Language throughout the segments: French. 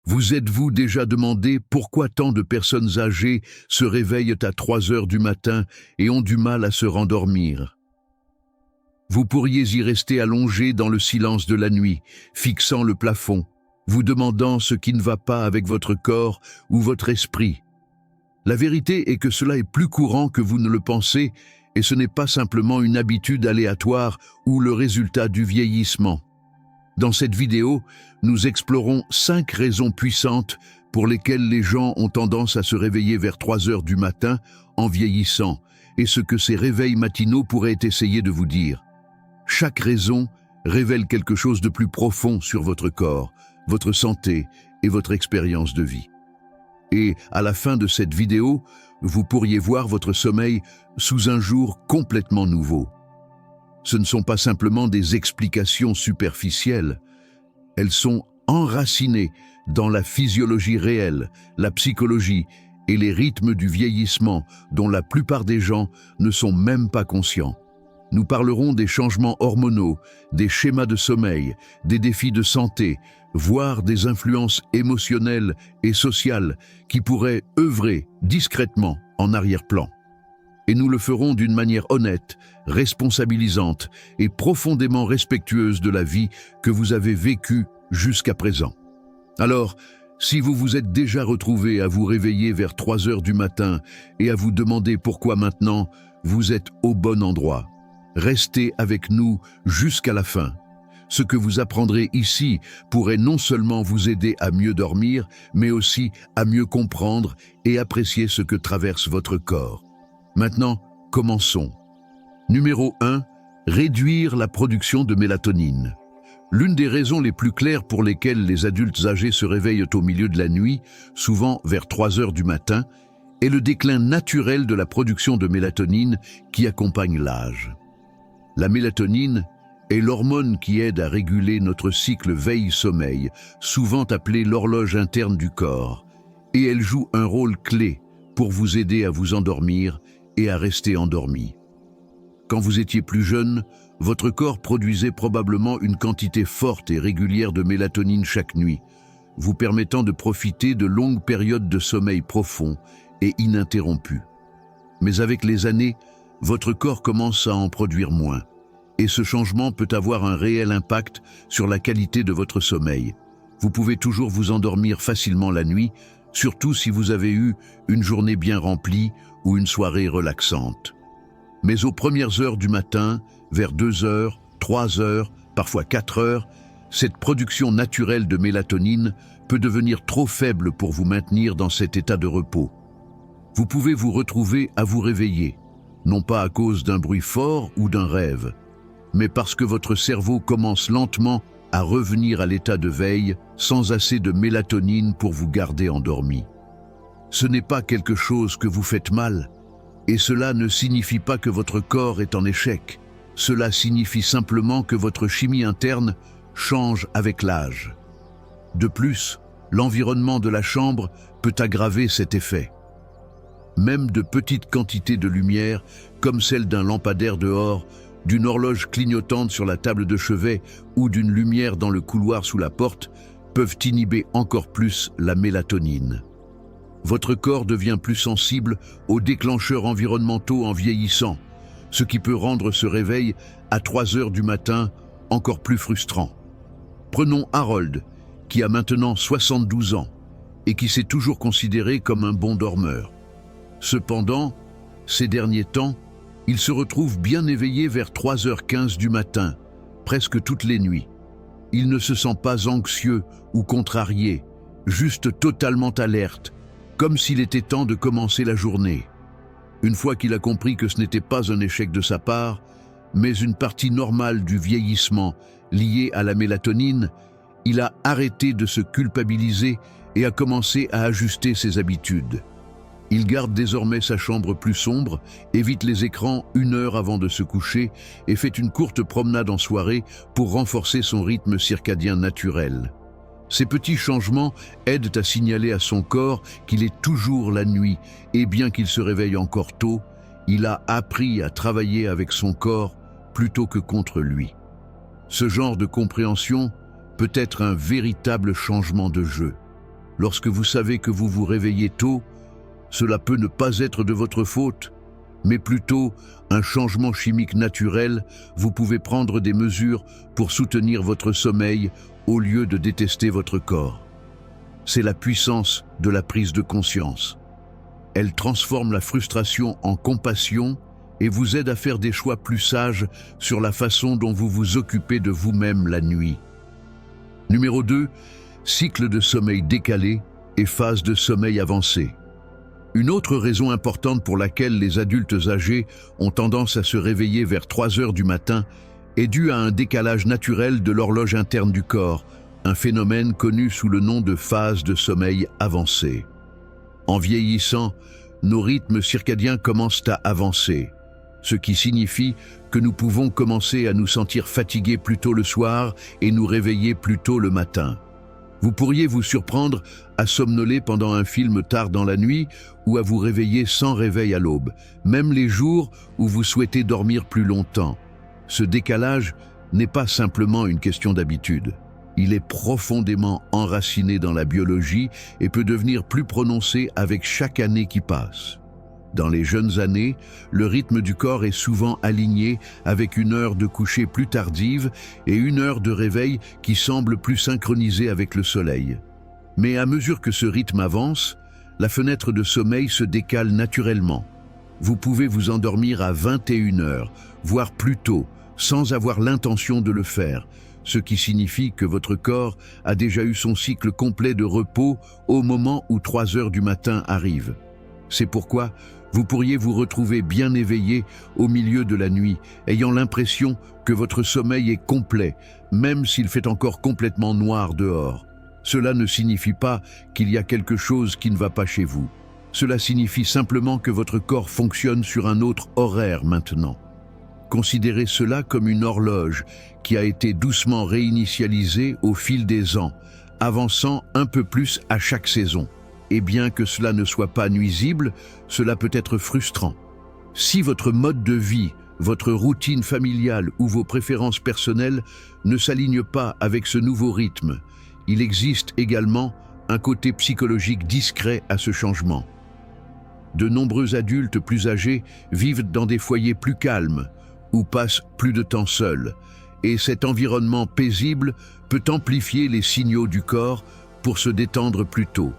Vous êtes-vous déjà demandé pourquoi tant de personnes âgées se réveillent à 3 heures du matin et ont du mal à se rendormir? Vous pourriez y rester allongé dans le silence de la nuit, fixant le plafond, vous demandant ce qui ne va pas avec votre corps ou votre esprit. La vérité est que cela est plus courant que vous ne le pensez et ce n'est pas simplement une habitude aléatoire ou le résultat du vieillissement. Dans cette vidéo, nous explorons 5 raisons puissantes pour lesquelles les gens ont tendance à se réveiller vers 3 heures du matin en vieillissant et ce que ces réveils matinaux pourraient essayer de vous dire. Chaque raison révèle quelque chose de plus profond sur votre corps, votre santé et votre expérience de vie. Et à la fin de cette vidéo, vous pourriez voir votre sommeil sous un jour complètement nouveau. Ce ne sont pas simplement des explications superficielles, elles sont enracinées dans la physiologie réelle, la psychologie et les rythmes du vieillissement dont la plupart des gens ne sont même pas conscients. Nous parlerons des changements hormonaux, des schémas de sommeil, des défis de santé, voire des influences émotionnelles et sociales qui pourraient œuvrer discrètement en arrière-plan. Et nous le ferons d'une manière honnête, responsabilisante et profondément respectueuse de la vie que vous avez vécue jusqu'à présent. Alors, si vous vous êtes déjà retrouvé à vous réveiller vers 3 heures du matin et à vous demander pourquoi maintenant, vous êtes au bon endroit. Restez avec nous jusqu'à la fin. Ce que vous apprendrez ici pourrait non seulement vous aider à mieux dormir, mais aussi à mieux comprendre et apprécier ce que traverse votre corps. Maintenant, commençons. Numéro 1. Réduire la production de mélatonine. L'une des raisons les plus claires pour lesquelles les adultes âgés se réveillent au milieu de la nuit, souvent vers 3 heures du matin, est le déclin naturel de la production de mélatonine qui accompagne l'âge. La mélatonine est l'hormone qui aide à réguler notre cycle veille-sommeil, souvent appelé l'horloge interne du corps, et elle joue un rôle clé pour vous aider à vous endormir et à rester endormi. Quand vous étiez plus jeune, votre corps produisait probablement une quantité forte et régulière de mélatonine chaque nuit, vous permettant de profiter de longues périodes de sommeil profond et ininterrompu. Mais avec les années, votre corps commence à en produire moins, et ce changement peut avoir un réel impact sur la qualité de votre sommeil. Vous pouvez toujours vous endormir facilement la nuit, surtout si vous avez eu une journée bien remplie ou une soirée relaxante. Mais aux premières heures du matin, vers 2 heures, 3 heures, parfois 4 heures, cette production naturelle de mélatonine peut devenir trop faible pour vous maintenir dans cet état de repos. Vous pouvez vous retrouver à vous réveiller, non pas à cause d'un bruit fort ou d'un rêve, mais parce que votre cerveau commence lentement à revenir à l'état de veille sans assez de mélatonine pour vous garder endormi. Ce n'est pas quelque chose que vous faites mal, et cela ne signifie pas que votre corps est en échec. Cela signifie simplement que votre chimie interne change avec l'âge. De plus, l'environnement de la chambre peut aggraver cet effet. Même de petites quantités de lumière, comme celle d'un lampadaire dehors, d'une horloge clignotante sur la table de chevet ou d'une lumière dans le couloir sous la porte, peuvent inhiber encore plus la mélatonine. Votre corps devient plus sensible aux déclencheurs environnementaux en vieillissant, ce qui peut rendre ce réveil à 3 heures du matin encore plus frustrant. Prenons Harold, qui a maintenant 72 ans et qui s'est toujours considéré comme un bon dormeur. Cependant, ces derniers temps, il se retrouve bien éveillé vers 3h15 du matin, presque toutes les nuits. Il ne se sent pas anxieux ou contrarié, juste totalement alerte, comme s'il était temps de commencer la journée. Une fois qu'il a compris que ce n'était pas un échec de sa part, mais une partie normale du vieillissement liée à la mélatonine, il a arrêté de se culpabiliser et a commencé à ajuster ses habitudes. Il garde désormais sa chambre plus sombre, évite les écrans 1 heure avant de se coucher et fait une courte promenade en soirée pour renforcer son rythme circadien naturel. Ces petits changements aident à signaler à son corps qu'il est toujours la nuit et bien qu'il se réveille encore tôt, il a appris à travailler avec son corps plutôt que contre lui. Ce genre de compréhension peut être un véritable changement de jeu. Lorsque vous savez que vous vous réveillez tôt, cela peut ne pas être de votre faute, mais plutôt un changement chimique naturel. Vous pouvez prendre des mesures pour soutenir votre sommeil au lieu de détester votre corps. C'est la puissance de la prise de conscience. Elle transforme la frustration en compassion et vous aide à faire des choix plus sages sur la façon dont vous vous occupez de vous-même la nuit. Numéro 2, cycle de sommeil décalé et phase de sommeil avancé. Une autre raison importante pour laquelle les adultes âgés ont tendance à se réveiller vers 3 heures du matin est due à un décalage naturel de l'horloge interne du corps, un phénomène connu sous le nom de phase de sommeil avancé. En vieillissant, nos rythmes circadiens commencent à avancer, ce qui signifie que nous pouvons commencer à nous sentir fatigués plus tôt le soir et nous réveiller plus tôt le matin. Vous pourriez vous surprendre à somnoler pendant un film tard dans la nuit ou à vous réveiller sans réveil à l'aube, même les jours où vous souhaitez dormir plus longtemps. Ce décalage n'est pas simplement une question d'habitude. Il est profondément enraciné dans la biologie et peut devenir plus prononcé avec chaque année qui passe. Dans les jeunes années, le rythme du corps est souvent aligné avec une heure de coucher plus tardive et une heure de réveil qui semble plus synchronisée avec le soleil. Mais à mesure que ce rythme avance, la fenêtre de sommeil se décale naturellement. Vous pouvez vous endormir à 21 heures, voire plus tôt, sans avoir l'intention de le faire, ce qui signifie que votre corps a déjà eu son cycle complet de repos au moment où 3 heures du matin arrivent. C'est pourquoi vous pourriez vous retrouver bien éveillé au milieu de la nuit, ayant l'impression que votre sommeil est complet, même s'il fait encore complètement noir dehors. Cela ne signifie pas qu'il y a quelque chose qui ne va pas chez vous. Cela signifie simplement que votre corps fonctionne sur un autre horaire maintenant. Considérez cela comme une horloge qui a été doucement réinitialisée au fil des ans, avançant un peu plus à chaque saison. Et bien que cela ne soit pas nuisible, cela peut être frustrant. Si votre mode de vie, votre routine familiale ou vos préférences personnelles ne s'alignent pas avec ce nouveau rythme, il existe également un côté psychologique discret à ce changement. De nombreux adultes plus âgés vivent dans des foyers plus calmes ou passent plus de temps seuls, et cet environnement paisible peut amplifier les signaux du corps pour se détendre plus tôt.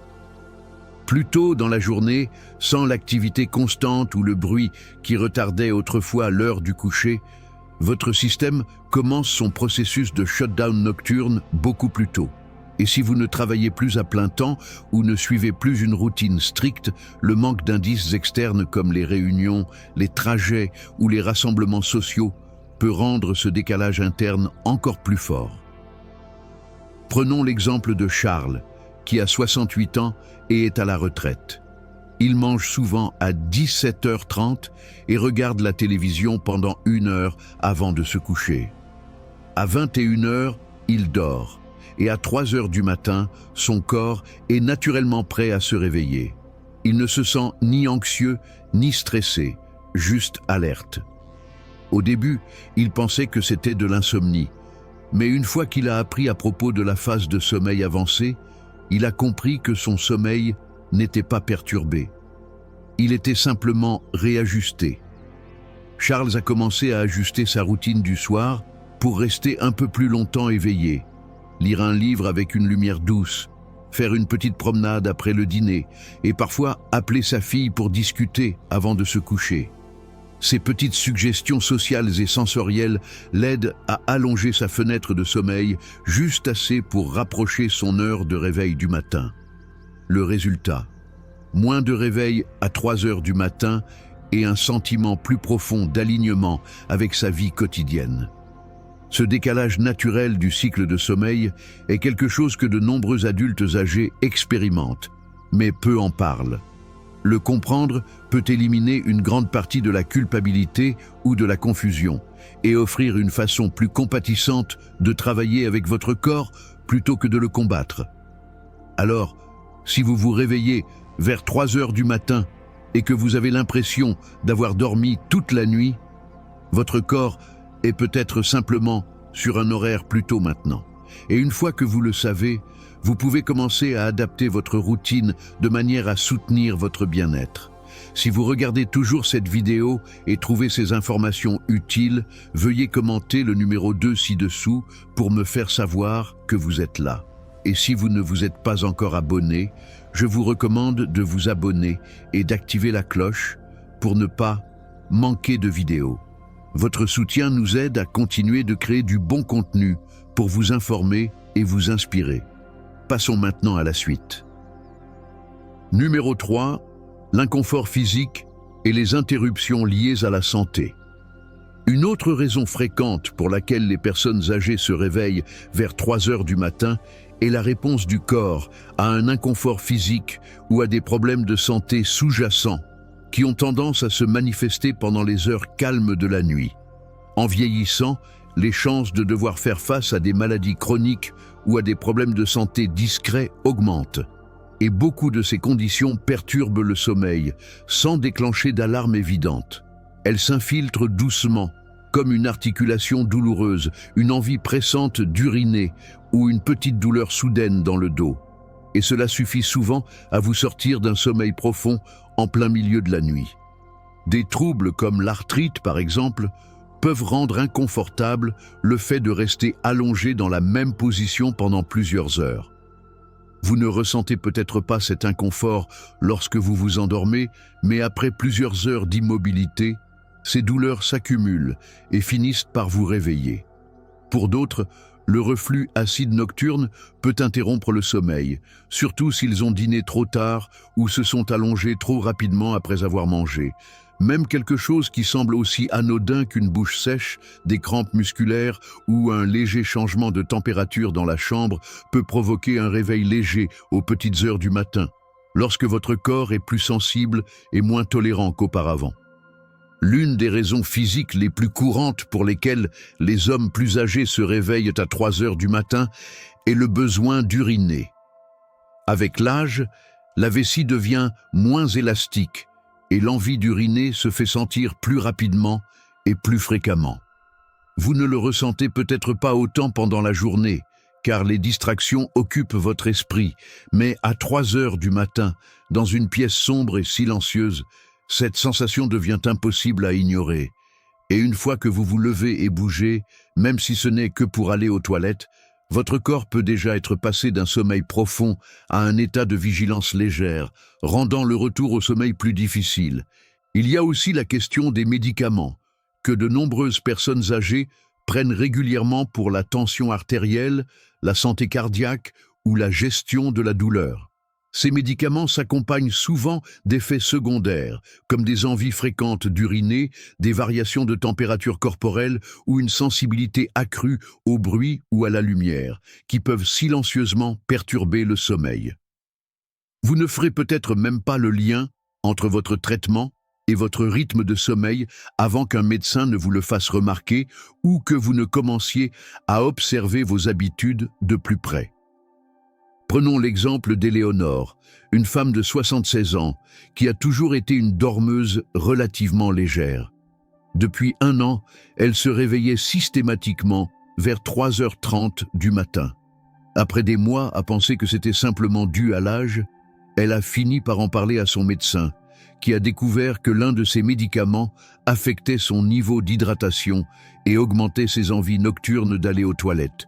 Plus tôt dans la journée, sans l'activité constante ou le bruit qui retardait autrefois l'heure du coucher, votre système commence son processus de shutdown nocturne beaucoup plus tôt. Et si vous ne travaillez plus à plein temps ou ne suivez plus une routine stricte, le manque d'indices externes comme les réunions, les trajets ou les rassemblements sociaux peut rendre ce décalage interne encore plus fort. Prenons l'exemple de Charles, qui a 68 ans et est à la retraite. Il mange souvent à 17h30 et regarde la télévision pendant 1 heure avant de se coucher. À 21h, il dort, et à 3 heures du matin, son corps est naturellement prêt à se réveiller. Il ne se sent ni anxieux ni stressé, juste alerte. Au début, il pensait que c'était de l'insomnie, mais une fois qu'il a appris à propos de la phase de sommeil avancée, il a compris que son sommeil n'était pas perturbé. Il était simplement réajusté. Charles a commencé à ajuster sa routine du soir pour rester un peu plus longtemps éveillé, lire un livre avec une lumière douce, faire une petite promenade après le dîner et parfois appeler sa fille pour discuter avant de se coucher. Ces petites suggestions sociales et sensorielles l'aident à allonger sa fenêtre de sommeil juste assez pour rapprocher son heure de réveil du matin. Le résultat, moins de réveil à 3 heures du matin et un sentiment plus profond d'alignement avec sa vie quotidienne. Ce décalage naturel du cycle de sommeil est quelque chose que de nombreux adultes âgés expérimentent, mais peu en parlent. Le comprendre peut éliminer une grande partie de la culpabilité ou de la confusion et offrir une façon plus compatissante de travailler avec votre corps plutôt que de le combattre. Alors, si vous vous réveillez vers 3 heures du matin et que vous avez l'impression d'avoir dormi toute la nuit, votre corps est peut-être simplement sur un horaire plus tôt maintenant. Et une fois que vous le savez, vous pouvez commencer à adapter votre routine de manière à soutenir votre bien-être. Si vous regardez toujours cette vidéo et trouvez ces informations utiles, veuillez commenter le numéro 2 ci-dessous pour me faire savoir que vous êtes là. Et si vous ne vous êtes pas encore abonné, je vous recommande de vous abonner et d'activer la cloche pour ne pas manquer de vidéos. Votre soutien nous aide à continuer de créer du bon contenu pour vous informer et vous inspirer. Passons maintenant à la suite. Numéro 3. L'inconfort physique et les interruptions liées à la santé. Une autre raison fréquente pour laquelle les personnes âgées se réveillent vers 3 heures du matin est la réponse du corps à un inconfort physique ou à des problèmes de santé sous-jacents qui ont tendance à se manifester pendant les heures calmes de la nuit. En vieillissant, les chances de devoir faire face à des maladies chroniques ou à des problèmes de santé discrets augmentent. Et beaucoup de ces conditions perturbent le sommeil, sans déclencher d'alarme évidente. Elles s'infiltrent doucement, comme une articulation douloureuse, une envie pressante d'uriner ou une petite douleur soudaine dans le dos. Et cela suffit souvent à vous sortir d'un sommeil profond en plein milieu de la nuit. Des troubles comme l'arthrite, par exemple, peuvent rendre inconfortable le fait de rester allongé dans la même position pendant plusieurs heures. Vous ne ressentez peut-être pas cet inconfort lorsque vous vous endormez, mais après plusieurs heures d'immobilité, ces douleurs s'accumulent et finissent par vous réveiller. Pour d'autres, le reflux acide nocturne peut interrompre le sommeil, surtout s'ils ont dîné trop tard ou se sont allongés trop rapidement après avoir mangé. Même quelque chose qui semble aussi anodin qu'une bouche sèche, des crampes musculaires ou un léger changement de température dans la chambre peut provoquer un réveil léger aux petites heures du matin, lorsque votre corps est plus sensible et moins tolérant qu'auparavant. L'une des raisons physiques les plus courantes pour lesquelles les hommes plus âgés se réveillent à 3 heures du matin est le besoin d'uriner. Avec l'âge, la vessie devient moins élastique et l'envie d'uriner se fait sentir plus rapidement et plus fréquemment. Vous ne le ressentez peut-être pas autant pendant la journée, car les distractions occupent votre esprit, mais à 3 heures du matin, dans une pièce sombre et silencieuse, cette sensation devient impossible à ignorer. Et une fois que vous vous levez et bougez, même si ce n'est que pour aller aux toilettes, votre corps peut déjà être passé d'un sommeil profond à un état de vigilance légère, rendant le retour au sommeil plus difficile. Il y a aussi la question des médicaments, que de nombreuses personnes âgées prennent régulièrement pour la tension artérielle, la santé cardiaque ou la gestion de la douleur. Ces médicaments s'accompagnent souvent d'effets secondaires, comme des envies fréquentes d'uriner, des variations de température corporelle ou une sensibilité accrue au bruit ou à la lumière, qui peuvent silencieusement perturber le sommeil. Vous ne ferez peut-être même pas le lien entre votre traitement et votre rythme de sommeil avant qu'un médecin ne vous le fasse remarquer ou que vous ne commenciez à observer vos habitudes de plus près. Prenons l'exemple d'Éléonore, une femme de 76 ans qui a toujours été une dormeuse relativement légère. Depuis 1 an, elle se réveillait systématiquement vers 3h30 du matin. Après des mois à penser que c'était simplement dû à l'âge, elle a fini par en parler à son médecin, qui a découvert que l'un de ses médicaments affectait son niveau d'hydratation et augmentait ses envies nocturnes d'aller aux toilettes.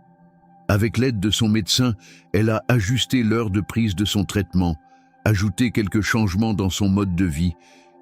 Avec l'aide de son médecin, elle a ajusté l'heure de prise de son traitement, ajouté quelques changements dans son mode de vie,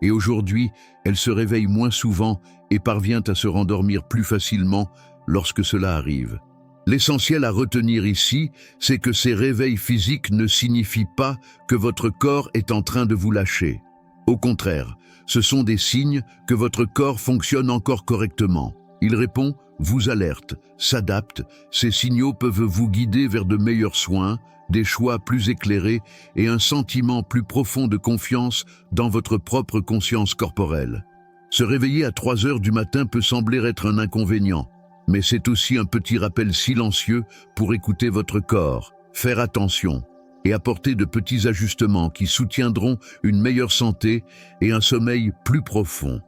et aujourd'hui, elle se réveille moins souvent et parvient à se rendormir plus facilement lorsque cela arrive. L'essentiel à retenir ici, c'est que ces réveils physiques ne signifient pas que votre corps est en train de vous lâcher. Au contraire, ce sont des signes que votre corps fonctionne encore correctement. Il répond, vous alerte, s'adapte. Ces signaux peuvent vous guider vers de meilleurs soins, des choix plus éclairés et un sentiment plus profond de confiance dans votre propre conscience corporelle. Se réveiller à 3 heures du matin peut sembler être un inconvénient, mais c'est aussi un petit rappel silencieux pour écouter votre corps, faire attention et apporter de petits ajustements qui soutiendront une meilleure santé et un sommeil plus profond.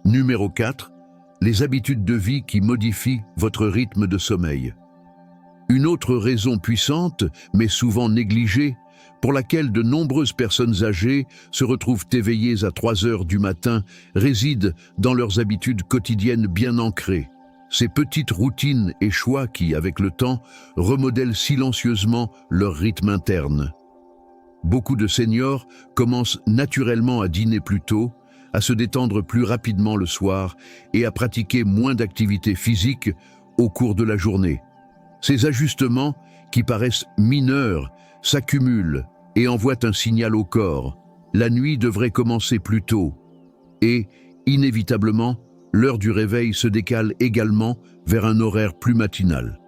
Numéro 4. Les habitudes de vie qui modifient votre rythme de sommeil. Une autre raison puissante, mais souvent négligée, pour laquelle de nombreuses personnes âgées se retrouvent éveillées à 3 heures du matin, réside dans leurs habitudes quotidiennes bien ancrées. Ces petites routines et choix qui, avec le temps, remodèlent silencieusement leur rythme interne. Beaucoup de seniors commencent naturellement à dîner plus tôt, à se détendre plus rapidement le soir et à pratiquer moins d'activités physiques au cours de la journée. Ces ajustements, qui paraissent mineurs, s'accumulent et envoient un signal au corps. La nuit devrait commencer plus tôt et, inévitablement, l'heure du réveil se décale également vers un horaire plus matinal.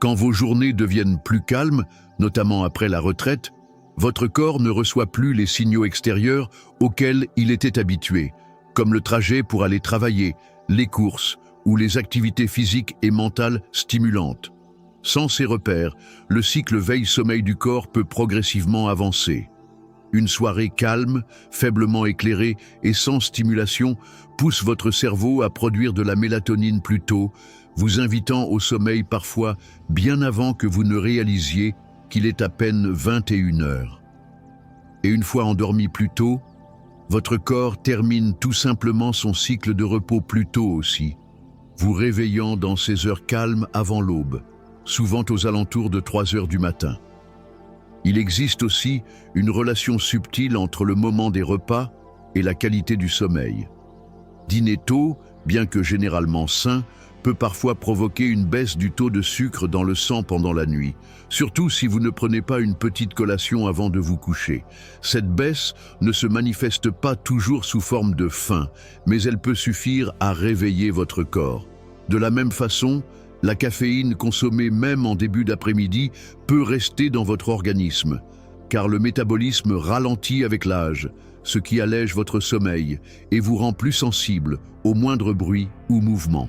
Quand vos journées deviennent plus calmes, notamment après la retraite, votre corps ne reçoit plus les signaux extérieurs auxquels il était habitué, comme le trajet pour aller travailler, les courses ou les activités physiques et mentales stimulantes. Sans ces repères, le cycle veille-sommeil du corps peut progressivement avancer. Une soirée calme, faiblement éclairée et sans stimulation pousse votre cerveau à produire de la mélatonine plus tôt, vous invitant au sommeil parfois bien avant que vous ne réalisiez qu'il est à peine 21 heures. Et une fois endormi plus tôt, votre corps termine tout simplement son cycle de repos plus tôt aussi, vous réveillant dans ces heures calmes avant l'aube, souvent aux alentours de 3 heures du matin. Il existe aussi une relation subtile entre le moment des repas et la qualité du sommeil. Dîner tôt, bien que généralement sain, peut parfois provoquer une baisse du taux de sucre dans le sang pendant la nuit, surtout si vous ne prenez pas une petite collation avant de vous coucher. Cette baisse ne se manifeste pas toujours sous forme de faim, mais elle peut suffire à réveiller votre corps. De la même façon, la caféine consommée même en début d'après-midi peut rester dans votre organisme, car le métabolisme ralentit avec l'âge, ce qui allège votre sommeil et vous rend plus sensible au moindre bruit ou mouvement.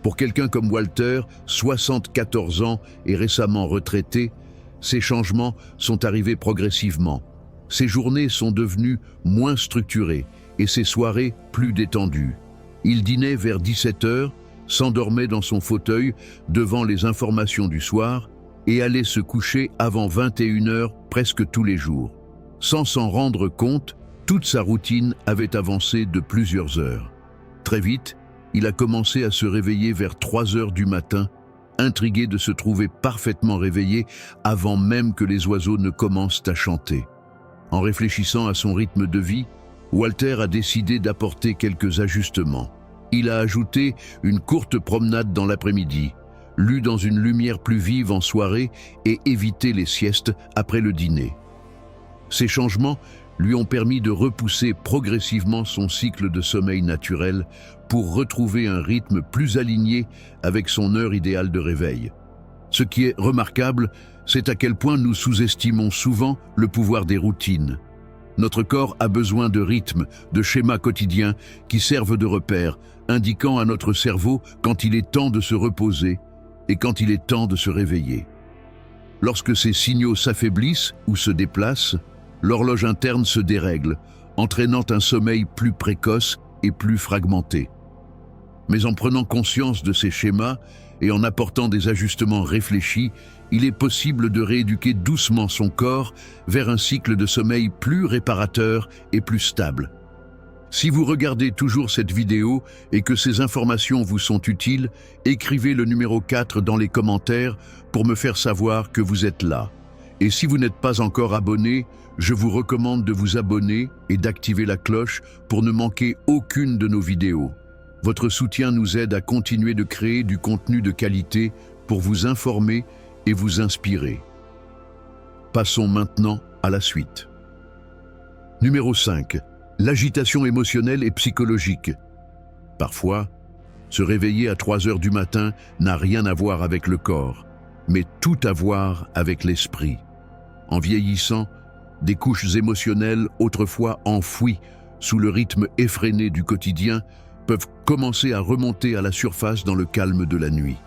Pour quelqu'un comme Walter, 74 ans et récemment retraité, ces changements sont arrivés progressivement. Ses journées sont devenues moins structurées et ses soirées plus détendues. Il dînait vers 17 heures, s'endormait dans son fauteuil devant les informations du soir et allait se coucher avant 21 heures presque tous les jours. Sans s'en rendre compte, toute sa routine avait avancé de plusieurs heures. Très vite, il a commencé à se réveiller vers 3 heures du matin, intrigué de se trouver parfaitement réveillé avant même que les oiseaux ne commencent à chanter. En réfléchissant à son rythme de vie, Walter a décidé d'apporter quelques ajustements. Il a ajouté une courte promenade dans l'après-midi, lu dans une lumière plus vive en soirée et évité les siestes après le dîner. Ces changements lui ont permis de repousser progressivement son cycle de sommeil naturel pour retrouver un rythme plus aligné avec son heure idéale de réveil. Ce qui est remarquable, c'est à quel point nous sous-estimons souvent le pouvoir des routines. Notre corps a besoin de rythmes, de schémas quotidiens qui servent de repères, indiquant à notre cerveau quand il est temps de se reposer et quand il est temps de se réveiller. Lorsque ces signaux s'affaiblissent ou se déplacent, l'horloge interne se dérègle, entraînant un sommeil plus précoce et plus fragmenté. Mais en prenant conscience de ces schémas et en apportant des ajustements réfléchis, il est possible de rééduquer doucement son corps vers un cycle de sommeil plus réparateur et plus stable. Si vous regardez toujours cette vidéo et que ces informations vous sont utiles, écrivez le numéro 4 dans les commentaires pour me faire savoir que vous êtes là. Et si vous n'êtes pas encore abonné, je vous recommande de vous abonner et d'activer la cloche pour ne manquer aucune de nos vidéos. Votre soutien nous aide à continuer de créer du contenu de qualité pour vous informer et vous inspirer. Passons maintenant à la suite. Numéro 5. L'agitation émotionnelle et psychologique. Parfois, se réveiller à 3 heures du matin n'a rien à voir avec le corps, mais tout à voir avec l'esprit. En vieillissant, des couches émotionnelles autrefois enfouies sous le rythme effréné du quotidien peuvent commencer à remonter à la surface dans le calme de la nuit.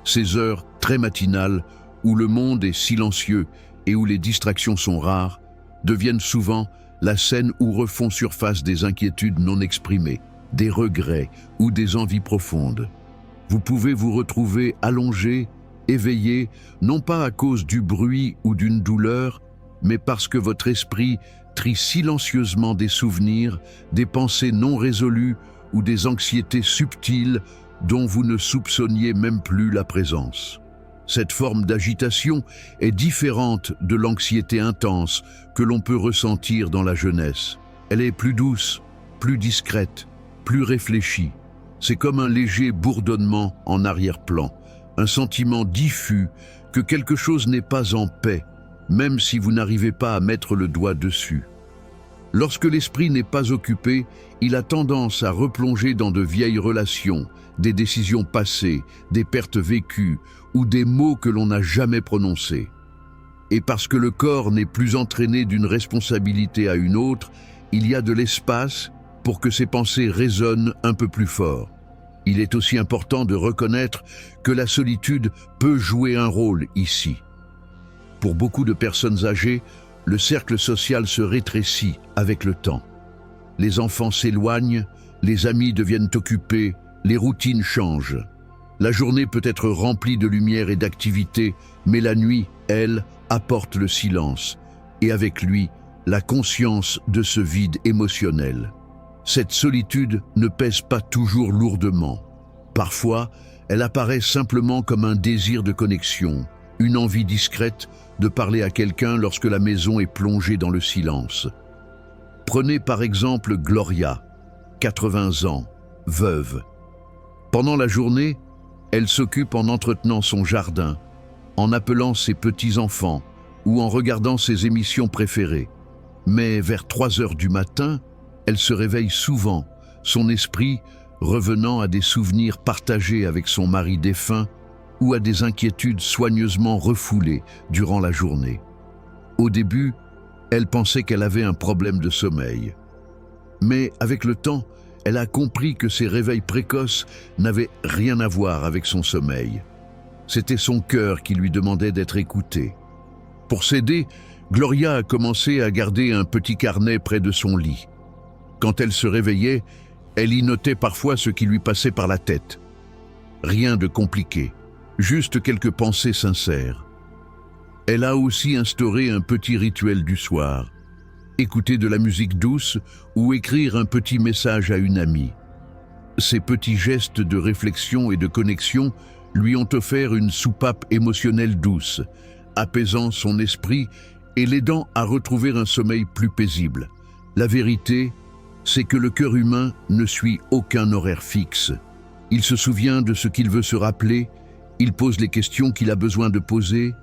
Ces heures très matinales, où le monde est silencieux et où les distractions sont rares, deviennent souvent la scène où refont surface des inquiétudes non exprimées, des regrets ou des envies profondes. Vous pouvez vous retrouver allongé, éveillé non pas à cause du bruit ou d'une douleur, mais parce que votre esprit trie silencieusement des souvenirs, des pensées non résolues ou des anxiétés subtiles dont vous ne soupçonniez même plus la présence. Cette forme d'agitation est différente de l'anxiété intense que l'on peut ressentir dans la jeunesse. Elle est plus douce, plus discrète, plus réfléchie. C'est comme un léger bourdonnement en arrière-plan, un sentiment diffus que quelque chose n'est pas en paix, même si vous n'arrivez pas à mettre le doigt dessus. Lorsque l'esprit n'est pas occupé, il a tendance à replonger dans de vieilles relations, des décisions passées, des pertes vécues ou des mots que l'on n'a jamais prononcés. Et parce que le corps n'est plus entraîné d'une responsabilité à une autre, il y a de l'espace pour que ces pensées résonnent un peu plus fort. Il est aussi important de reconnaître que la solitude peut jouer un rôle ici. Pour beaucoup de personnes âgées, le cercle social se rétrécit avec le temps. Les enfants s'éloignent, les amis deviennent occupés, les routines changent. La journée peut être remplie de lumière et d'activité, mais la nuit, elle, apporte le silence, et avec lui, la conscience de ce vide émotionnel. Cette solitude ne pèse pas toujours lourdement. Parfois, elle apparaît simplement comme un désir de connexion, une envie discrète de parler à quelqu'un lorsque la maison est plongée dans le silence. Prenez par exemple Gloria, 80 ans, veuve. Pendant la journée, elle s'occupe en entretenant son jardin, en appelant ses petits-enfants ou en regardant ses émissions préférées. Mais vers 3 heures du matin, elle se réveille souvent, son esprit revenant à des souvenirs partagés avec son mari défunt ou à des inquiétudes soigneusement refoulées durant la journée. Au début, elle pensait qu'elle avait un problème de sommeil. Mais avec le temps, elle a compris que ses réveils précoces n'avaient rien à voir avec son sommeil. C'était son cœur qui lui demandait d'être écouté. Pour s'aider, Gloria a commencé à garder un petit carnet près de son lit. Quand elle se réveillait, elle y notait parfois ce qui lui passait par la tête. Rien de compliqué, juste quelques pensées sincères. Elle a aussi instauré un petit rituel du soir. Écouter de la musique douce ou écrire un petit message à une amie. Ces petits gestes de réflexion et de connexion lui ont offert une soupape émotionnelle douce, apaisant son esprit et l'aidant à retrouver un sommeil plus paisible. La vérité, c'est que le cœur humain ne suit aucun horaire fixe. Il se souvient de ce qu'il veut se rappeler, il pose les questions qu'il a besoin de poser,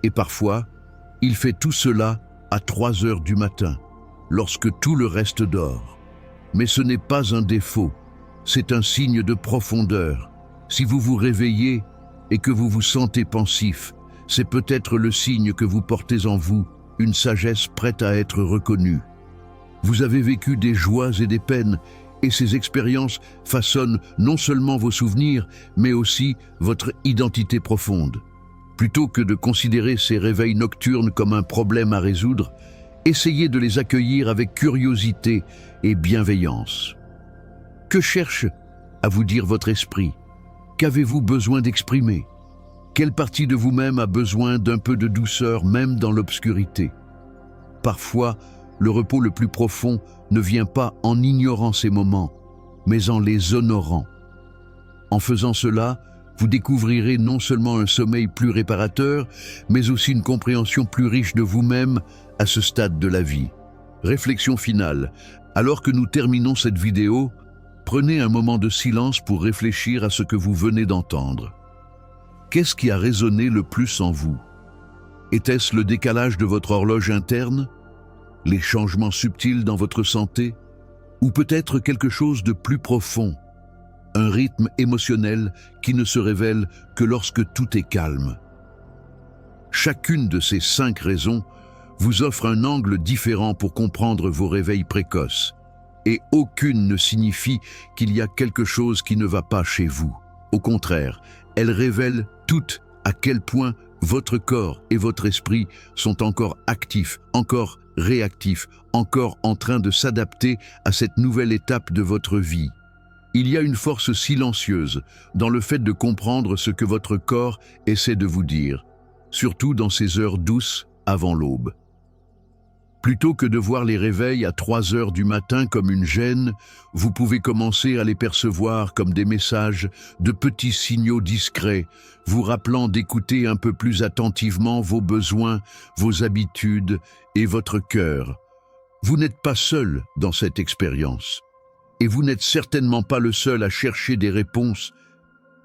et parfois, il fait tout cela à 3 heures du matin, lorsque tout le reste dort. Mais ce n'est pas un défaut, c'est un signe de profondeur. Si vous vous réveillez et que vous vous sentez pensif, c'est peut-être le signe que vous portez en vous une sagesse prête à être reconnue. Vous avez vécu des joies et des peines, et ces expériences façonnent non seulement vos souvenirs, mais aussi votre identité profonde. Plutôt que de considérer ces réveils nocturnes comme un problème à résoudre, essayez de les accueillir avec curiosité et bienveillance. Que cherche à vous dire votre esprit? Qu'avez-vous besoin d'exprimer? Quelle partie de vous-même a besoin d'un peu de douceur même dans l'obscurité? Parfois, le repos le plus profond ne vient pas en ignorant ces moments, mais en les honorant. En faisant cela, vous découvrirez non seulement un sommeil plus réparateur, mais aussi une compréhension plus riche de vous-même à ce stade de la vie. Réflexion finale. Alors que nous terminons cette vidéo, prenez un moment de silence pour réfléchir à ce que vous venez d'entendre. Qu'est-ce qui a résonné le plus en vous? Était-ce le décalage de votre horloge interne? Les changements subtils dans votre santé? Ou peut-être quelque chose de plus profond? Un rythme émotionnel qui ne se révèle que lorsque tout est calme. Chacune de ces 5 raisons vous offre un angle différent pour comprendre vos réveils précoces. Et aucune ne signifie qu'il y a quelque chose qui ne va pas chez vous. Au contraire, elles révèlent toutes à quel point votre corps et votre esprit sont encore actifs, encore réactifs, encore en train de s'adapter à cette nouvelle étape de votre vie. Il y a une force silencieuse dans le fait de comprendre ce que votre corps essaie de vous dire, surtout dans ces heures douces avant l'aube. Plutôt que de voir les réveils à 3 heures du matin comme une gêne, vous pouvez commencer à les percevoir comme des messages, de petits signaux discrets, vous rappelant d'écouter un peu plus attentivement vos besoins, vos habitudes et votre cœur. Vous n'êtes pas seul dans cette expérience. Et vous n'êtes certainement pas le seul à chercher des réponses,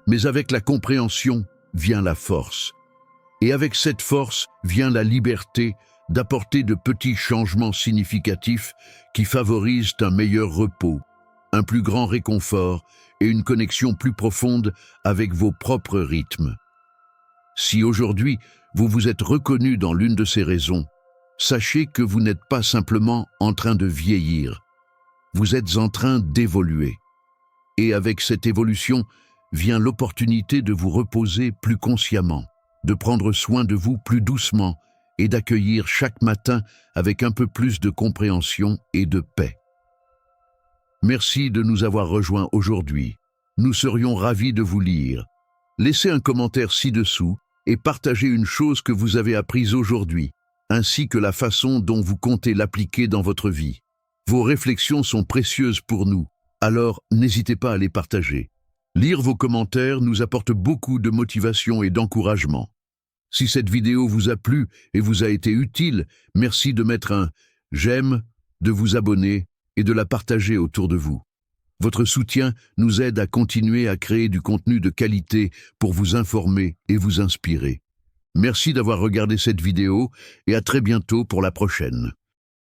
mais avec la compréhension vient la force. Et avec cette force vient la liberté d'apporter de petits changements significatifs qui favorisent un meilleur repos, un plus grand réconfort et une connexion plus profonde avec vos propres rythmes. Si aujourd'hui vous vous êtes reconnu dans l'une de ces raisons, sachez que vous n'êtes pas simplement en train de vieillir, vous êtes en train d'évoluer. Et avec cette évolution vient l'opportunité de vous reposer plus consciemment, de prendre soin de vous plus doucement et d'accueillir chaque matin avec un peu plus de compréhension et de paix. Merci de nous avoir rejoints aujourd'hui. Nous serions ravis de vous lire. Laissez un commentaire ci-dessous et partagez une chose que vous avez apprise aujourd'hui, ainsi que la façon dont vous comptez l'appliquer dans votre vie. Vos réflexions sont précieuses pour nous, alors n'hésitez pas à les partager. Lire vos commentaires nous apporte beaucoup de motivation et d'encouragement. Si cette vidéo vous a plu et vous a été utile, merci de mettre un j'aime, de vous abonner et de la partager autour de vous. Votre soutien nous aide à continuer à créer du contenu de qualité pour vous informer et vous inspirer. Merci d'avoir regardé cette vidéo et à très bientôt pour la prochaine.